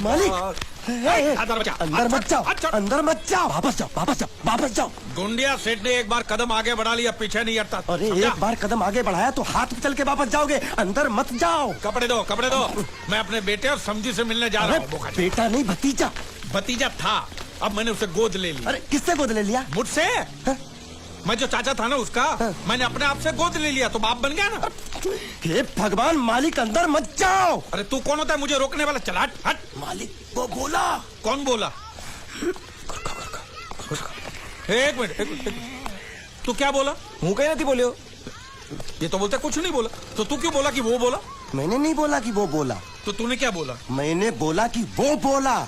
मालिक अंदर मत जाओ, अंदर मत जाओ, वापस जाओ, वापस जाओ, वापस जाओ। गुंडिया सेठ ने एक बार कदम आगे बढ़ा लिया, पीछे नहीं हटता। अरे एक बार कदम आगे बढ़ाया तो हाथ चल के वापस जाओगे, अंदर मत जाओ। कपड़े दो, कपड़े दो। मैं अपने बेटे और समझी से मिलने जा रहा हूँ। बेटा नहीं भतीजा। भतीजा था, अब मैंने उसे गोद ले लिया। अरे किससे गोद ले लिया? मुझसे। मैं जो चाचा था ना उसका, मैंने अपने आप से गोद ले लिया तो बाप बन गया ना। हे भगवान, मालिक अंदर मत जाओ। अरे तू कौन होता है मुझे रोकने वाला? चला हट। मालिक वो बोला। कौन बोला? एक मिनट, तू क्या बोला? मुँह कहीं नहीं बोले हो। ये तो बोलता कुछ नहीं बोला, तो तू क्यों बोला कि वो बोला? मैंने नहीं बोला कि वो बोला। तो तूने क्या बोला? मैंने बोला कि वो बोला।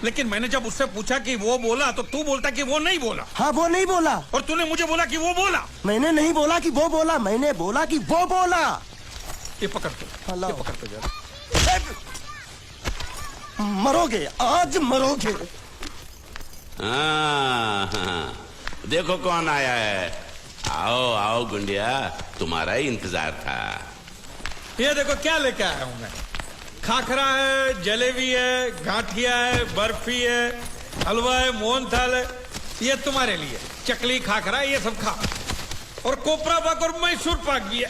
लेकिन मैंने जब उससे पूछा कि वो बोला तो तू बोलता कि वो नहीं बोला। हाँ वो नहीं बोला। और तूने मुझे बोला कि वो बोला। मैंने नहीं बोला कि वो बोला, मैंने बोला कि वो बोला। ये पकड़ तो, ये पकड़ तो जरा। मरोगे, आज मरोगे। हाँ, देखो कौन आया है। आओ आओ गुंडिया, तुम्हारा ही इंतजार था। ये देखो क्या लेके आया हूं मैं। खाखरा है, जलेबी है, गांठिया है, बर्फी है, हलवा है, मोहनथाल है। ये तुम्हारे लिए चकली, खाखरा, ये सब खा। और कोपरा पाक और मैसूर पाक भी है।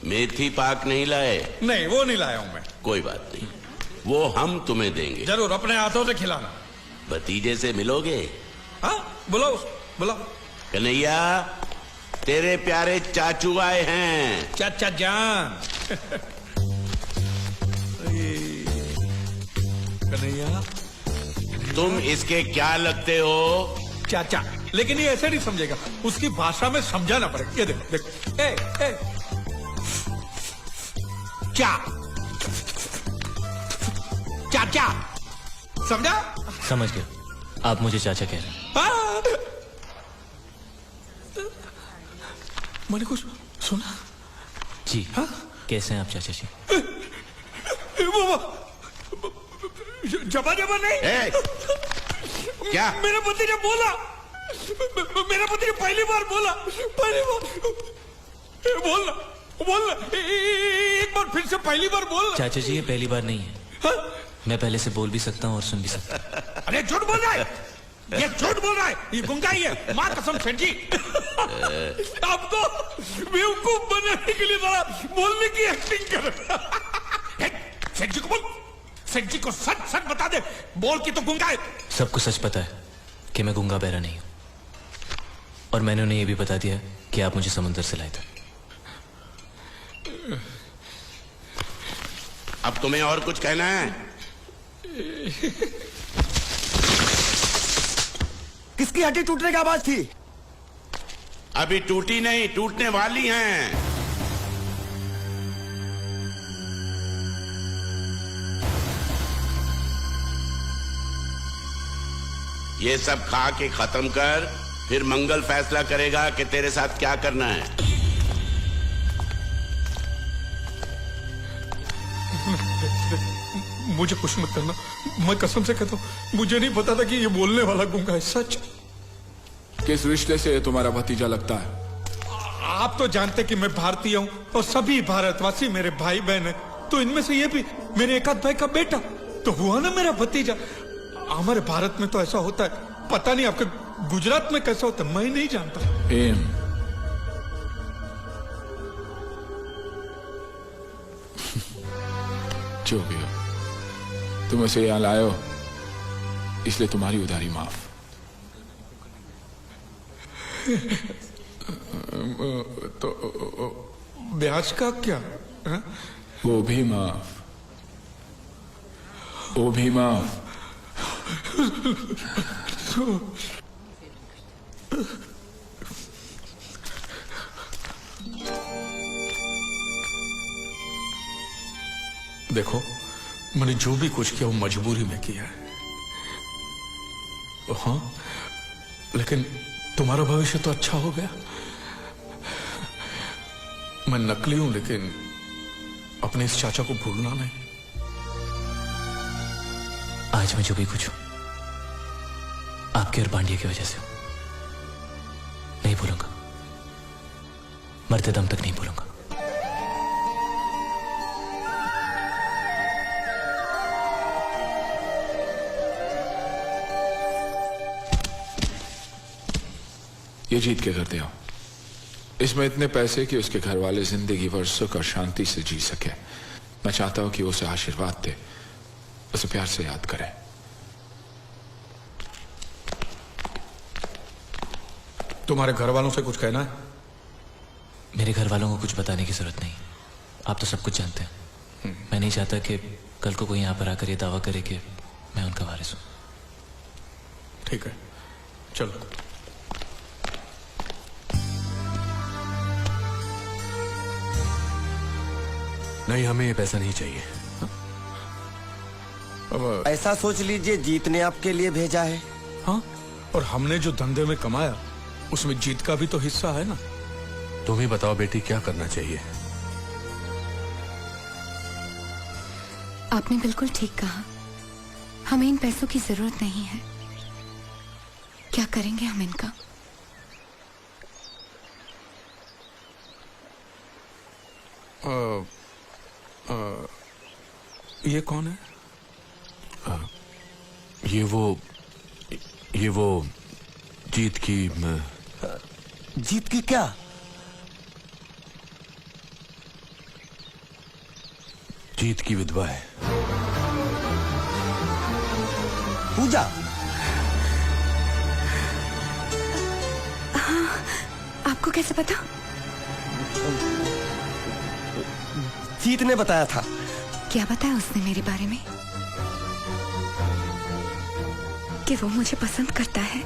मेथी पाक नहीं लाए? नहीं, वो नहीं लाया हूं मैं। कोई बात नहीं, वो हम तुम्हें देंगे। जरूर, अपने हाथों से खिलाना। भतीजे से मिलोगे? हाँ, बुलाओ बुलाओ। कन्हैया, तेरे प्यारे चाचू आए हैं। चाचा जान। कन्हैया, तुम इसके क्या लगते हो? चाचा। लेकिन ये ऐसे नहीं समझेगा, उसकी भाषा में समझाना पड़ेगा। ये देखो देखो, ए चा चाचा, समझा? समझ गया, आप मुझे चाचा कह रहे हैं। मैंने कुछ सुना? जी। हाँ? कैसे हैं आप चाचा जी? जबा जबा नहीं। क्या? मेरा पति ने बोला, मेरा पति ने पहली बार बोला, पहली बार बोलना बोलना, एक बार फिर से पहली बार बोलना। चाचा जी, ये पहली बार नहीं है। हाँ? मैं पहले से बोल भी सकता हूँ और सुन भी सकता हूँ। अरे झूठ बोल रहा है, ये झूठ बोल रहा है, ये गुंगा ही है। माँ कसम सेठ जी, आपको बेवकूफ बनाने के लिए जरा बोलने की एक्टिंग कर। सेठ जी को बोल, सेठ जी को सच सच बता दे, बोल कि तो गुंगा है। सबको सच पता है कि मैं गुंगा बहरा नहीं हूँ, और मैंने उन्हें ये भी बता दिया कि आप मुझे समुद्र से लाए थे। अब तुम्हें और कुछ कहना है? किसकी हड्डी टूटने की आवाज थी? अभी टूटी नहीं, टूटने वाली हैं। ये सब खा के खत्म कर, फिर मंगल फैसला करेगा कि तेरे साथ क्या करना है। मुझे कुछ मत करना, मैं कसम से कहता हूँ, मुझे नहीं पता था कि ये बोलने वाला गुंगा है। सच। किस रिश्ते से तुम्हारा भतीजा लगता है? आप तो जानते कि मैं भारतीय हूँ और सभी भारतवासी मेरे भाई बहन है, तो इनमें से ये भी मेरे एकाध भाई का बेटा तो हुआ ना मेरा भतीजा। हमारे भारत में तो ऐसा होता है, पता नहीं आपके गुजरात में कैसा होता है, मैं नहीं जानता। जो भी हो, तुम उसे यहां लाए हो, इसलिए तुम्हारी उधारी माफ। तो ब्याज का क्या? हा? वो भी माफ, वो भी माफ। देखो, मैंने जो भी कुछ किया वो मजबूरी में किया है। हाँ, लेकिन तुम्हारा भविष्य तो अच्छा हो गया। मैं नकली हूं, लेकिन अपने इस चाचा को भूलना नहीं। आज मैं जो भी कुछ हूं आपके और पांड्या की वजह से हूं। नहीं भूलूंगा, मरते दम तक नहीं भूलूंगा। ये जीत के घर दे आओ। इसमें इतने पैसे कि उसके घर वाले जिंदगी भर सुख और शांति से जी सके। मैं चाहता हूं कि उसे आशीर्वाद दे, उसे प्यार से याद करे। तुम्हारे घर वालों से कुछ कहना है? मेरे घर वालों को कुछ बताने की जरूरत नहीं, आप तो सब कुछ जानते हैं। मैं नहीं चाहता कि कल को कोई यहां पर आकर ये दावा करे कि मैं उनका वारिस हूं। ठीक है, चलो। नहीं, हमें ये पैसा नहीं चाहिए। ऐसा सोच लीजिए जीत ने आपके लिए भेजा है। हाँ, और हमने जो धंधे में कमाया उसमें जीत का भी तो हिस्सा है ना। तुम ही बताओ बेटी, क्या करना चाहिए? आपने बिल्कुल ठीक कहा, हमें इन पैसों की जरूरत नहीं है। क्या करेंगे हम इनका? ये कौन है? ये वो जीत की जीत की क्या? जीत की विधवा है। पूजा? आपको कैसे पता? जीत ने बताया था। क्या बताया उसने मेरे बारे में? कि वो मुझे पसंद करता है।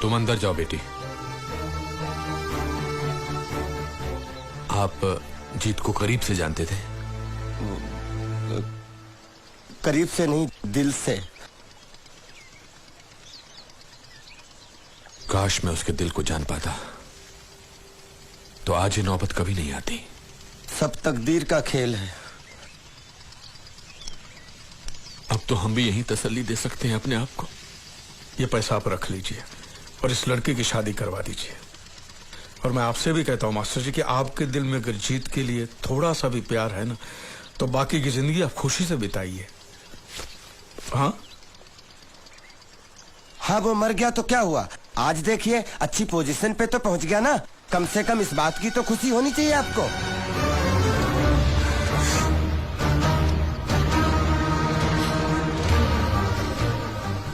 तुम अंदर जाओ बेटी। आप जीत को करीब से जानते थे? करीब से नहीं, दिल से। काश मैं उसके दिल को जान पाता, तो आज ये नौबत कभी नहीं आती। सब तकदीर का खेल है। अब तो हम भी यही तसल्ली दे सकते हैं अपने आप को। ये पैसा आप रख लीजिए और इस लड़की की शादी करवा दीजिए। और मैं आपसे भी कहता हूँ मास्टर जी कि आपके दिल में अगर जीत के लिए थोड़ा सा भी प्यार है ना, तो बाकी की जिंदगी आप खुशी से बिताइए। हाँ हाँ, वो मर गया तो क्या हुआ? आज देखिए अच्छी पोजीशन पे तो पहुंच गया ना। कम से कम इस बात की तो खुशी होनी चाहिए आपको।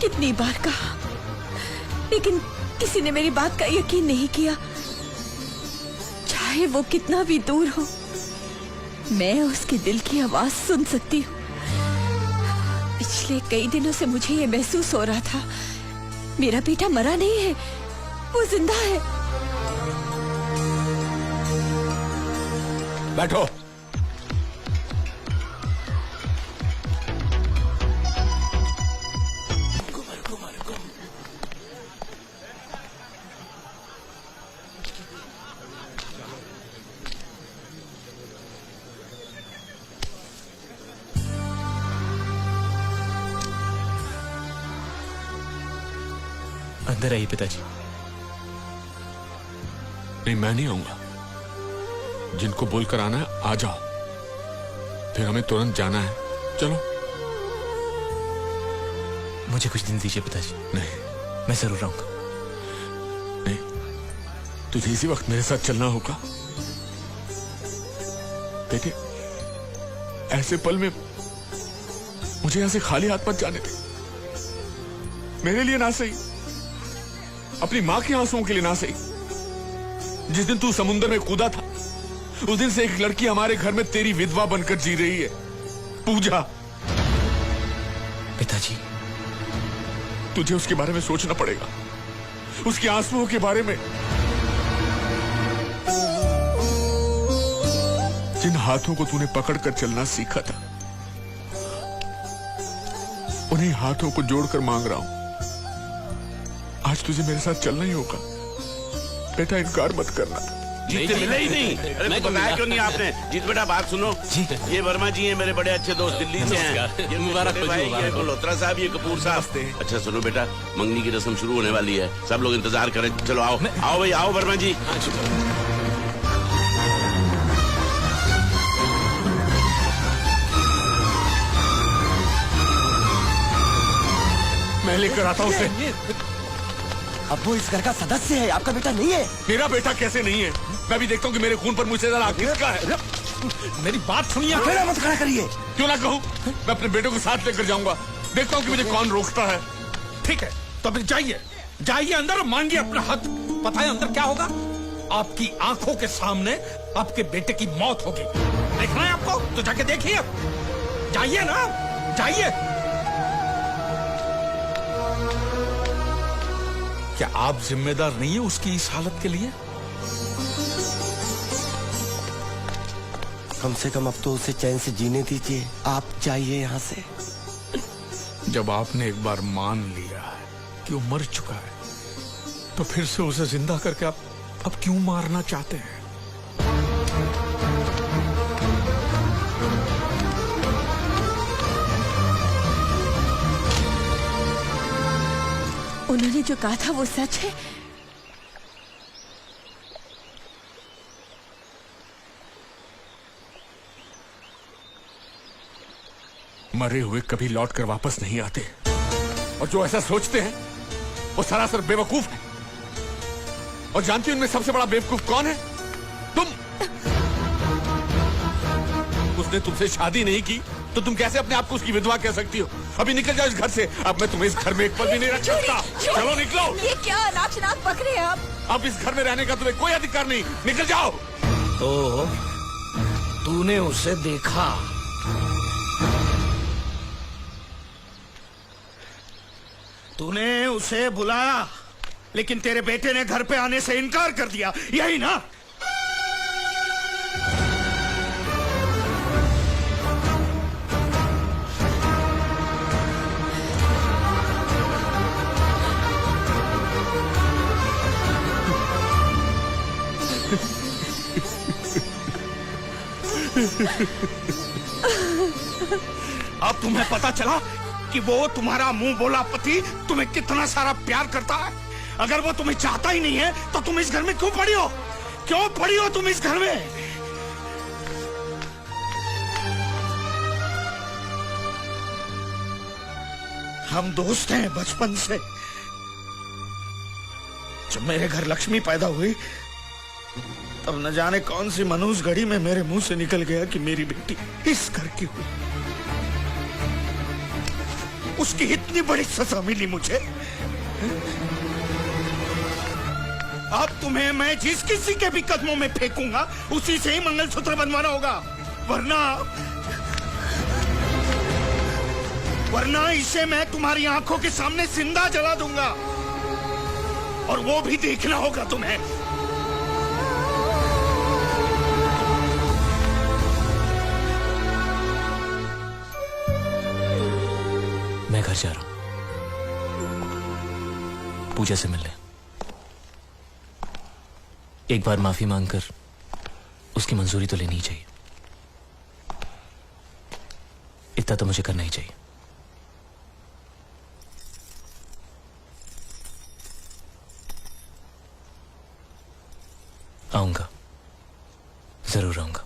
कितनी बार कहा, लेकिन किसी ने मेरी बात का यकीन नहीं किया। चाहे वो कितना भी दूर हो, मैं उसके दिल की आवाज सुन सकती हूँ। पिछले कई दिनों से मुझे ये महसूस हो रहा था, मेरा बेटा मरा नहीं है, वो जिंदा है। बैठो। अंदर आइए पिताजी। नहीं, मैं नहीं आऊंगा। जिनको बोलकर आना है आ जाओ, फिर हमें तुरंत जाना है। चलो। मुझे कुछ दिन दीजिए पिताजी। नहीं मैं जरूर आऊंगा। नहीं, तुझे इसी वक्त मेरे साथ चलना होगा। बेटे, ऐसे पल में मुझे यहां से खाली हाथ मत जाने दे। मेरे लिए ना सही, अपनी मां के आंसुओं के लिए ना सही। जिस दिन तू समुद्र में कूदा था, उस दिन से एक लड़की हमारे घर में तेरी विधवा बनकर जी रही है, पूजा। पिताजी, तुझे उसके बारे में सोचना पड़ेगा, उसके आंसुओं के बारे में। जिन हाथों को तूने पकड़कर चलना सीखा था, उन्हीं हाथों को जोड़कर मांग रहा हूं, आज तुझे मेरे साथ चलना ही होगा। बेटा, इनकार मत करना। जीत मिले ही नहीं। अरे तो बताया क्यों नहीं आपने? जीत बेटा, बात सुनो। ये वर्मा जी हैं, मेरे बड़े अच्छे दोस्त, दिल्ली से हैं। ये मुबारक भाई, ये मल्होत्रा साहब, ये कपूर साहब। अच्छा सुनो बेटा, मंगनी की रस्म शुरू होने वाली है, सब लोग इंतजार करें। चलो आओ, आओ भाई, आओ वर्मा जी। मैं लेकर आता हूं उसे। अब वो इस घर का सदस्य है, आपका बेटा नहीं है। मेरा बेटा कैसे नहीं है? मैं भी देखता हूँ कि मेरे खून पर मुझसे ज्यादा हक किसका है। मेरी बात सुनिए। अकेला मत खड़ा करिए। क्यों ना कहूँ, मैं अपने बेटे को साथ लेकर जाऊंगा, देखता हूँ कि मुझे कौन रोकता है। ठीक है, तो फिर जाइए, जाइए अंदर और मांगिए अपना हक। पता है अंदर क्या होगा? आपकी आंखों के सामने आपके बेटे की मौत होगी। देखना है आपको तो जाके देखिए। जाइए ना, जाइए। क्या आप जिम्मेदार नहीं है उसकी इस हालत के लिए? कम से कम अब तो उसे चैन से जीने दीजिए। आप जाइए यहाँ से। जब आपने एक बार मान लिया है कि वो मर चुका है, तो फिर से उसे जिंदा करके आप अब क्यों मारना चाहते हैं? उन्होंने जो कहा था वो सच है। मरे हुए कभी लौट कर वापस नहीं आते, और जो ऐसा सोचते हैं वो सरासर बेवकूफ है। और जानती हो उनमें सबसे बड़ा बेवकूफ कौन है? तुम। उसने तुमसे शादी नहीं की तो तुम कैसे अपने आप को उसकी विधवा कह सकती हो? अभी निकल जाओ इस घर से। अब मैं तुम्हें इस घर में एक पल भी नहीं रख सकता। चलो निकलो। ये क्या नाच पक रहे हैं आप? अब इस घर में रहने का तुम्हें कोई अधिकार नहीं। निकल जाओ। तो तूने उसे देखा? तूने उसे बुलाया, लेकिन तेरे बेटे ने घर पे आने से इनकार कर दिया, यही ना? अब तुम्हें पता चला कि वो तुम्हारा मुंह बोला पति तुम्हें कितना सारा प्यार करता है। अगर वो तुम्हें चाहता ही नहीं है तो तुम इस घर में क्यों पड़ी हो? क्यों पड़ी हो तुम इस घर में? हम दोस्त हैं बचपन से। जब मेरे घर लक्ष्मी पैदा हुई तब न जाने कौन सी मनूस घड़ी में मेरे मुंह से निकल गया कि मेरी बेटी इस घर की हुई। उसकी इतनी बड़ी सजा मिली मुझे। अब तुम्हें मैं जिस किसी के भी कदमों में फेंकूंगा उसी से ही मंगलसूत्र बनवाना होगा, वरना इसे मैं तुम्हारी आंखों के सामने जिंदा जला दूंगा, और वो भी देखना होगा तुम्हें। मैं घर जा रहा हूं पूजा से मिलने। एक बार माफी मांगकर उसकी मंजूरी तो लेनी ही चाहिए। इतना तो मुझे करना ही चाहिए। आऊंगा, जरूर आऊंगा।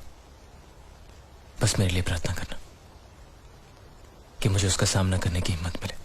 बस मेरे लिए प्रार्थना करना कि मुझे उसका सामना करने की हिम्मत मिले।